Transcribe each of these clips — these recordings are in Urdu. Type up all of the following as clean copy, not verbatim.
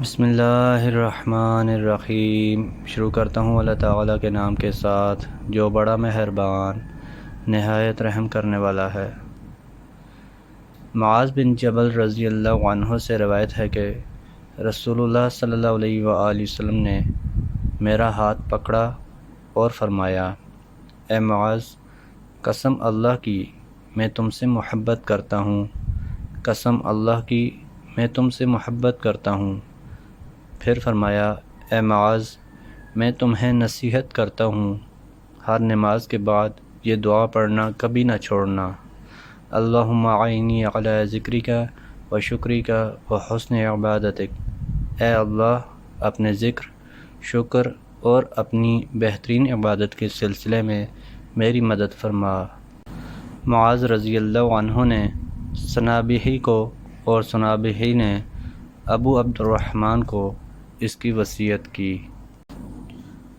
بسم اللہ الرحمن الرحیم۔ شروع کرتا ہوں اللہ تعالیٰ کے نام کے ساتھ جو بڑا مہربان نہایت رحم کرنے والا ہے۔ معاذ بن جبل رضی اللہ عنہ سے روایت ہے کہ رسول اللہ صلی اللہ علیہ وآلہ وسلم نے میرا ہاتھ پکڑا اور فرمایا، اے معاذ، قسم اللہ کی میں تم سے محبت کرتا ہوں، قسم اللہ کی میں تم سے محبت کرتا ہوں۔ پھر فرمایا، اے معاذ، میں تمہیں نصیحت کرتا ہوں، ہر نماز کے بعد یہ دعا پڑھنا کبھی نہ چھوڑنا، اللہم اعنی علی ذکرک و شکرک و حسن عبادتک۔ اے اللہ، اپنے ذکر، شکر اور اپنی بہترین عبادت کے سلسلے میں میری مدد فرما۔ معاذ رضی اللہ عنہ نے سنابحی کو اور سنابحی نے ابو عبد الرحمن کو اس کی وصیت کی۔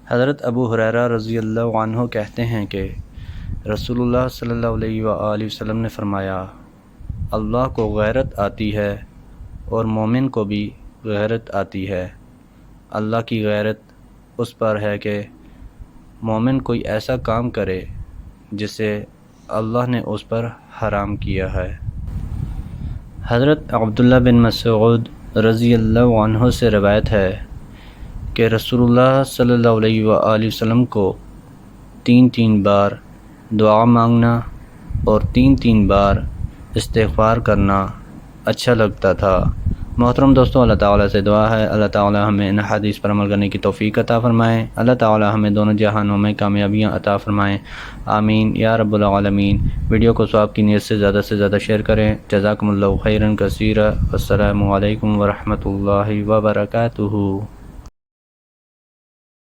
حضرت ابو ہریرہ رضی اللہ عنہ کہتے ہیں کہ رسول اللہ صلی اللہ علیہ وآلہ وسلم نے فرمایا، اللہ کو غیرت آتی ہے اور مومن کو بھی غیرت آتی ہے۔ اللہ کی غیرت اس پر ہے کہ مومن کوئی ایسا کام کرے جسے اللہ نے اس پر حرام کیا ہے۔ حضرت عبداللہ بن مسعود رضی اللہ عنہ سے روایت ہے کہ رسول اللہ صلی اللہ علیہ وآلہ وسلم کو 3 بار دعا مانگنا اور 3 بار استغفار کرنا اچھا لگتا تھا۔ محترم دوستوں، اللہ تعالیٰ سے دعا ہے اللہ تعالیٰ ہمیں ان حدیث پر عمل کرنے کی توفیق عطا فرمائے، اللہ تعالیٰ ہمیں دونوں جہانوں میں کامیابیاں عطا فرمائیں، آمین یا رب العالمین۔ ویڈیو کو ثواب کی نیت سے زیادہ شیئر کریں۔ جزاکم اللہ خیرا کثیرا، السلام علیکم ورحمۃ اللہ وبرکاتہ۔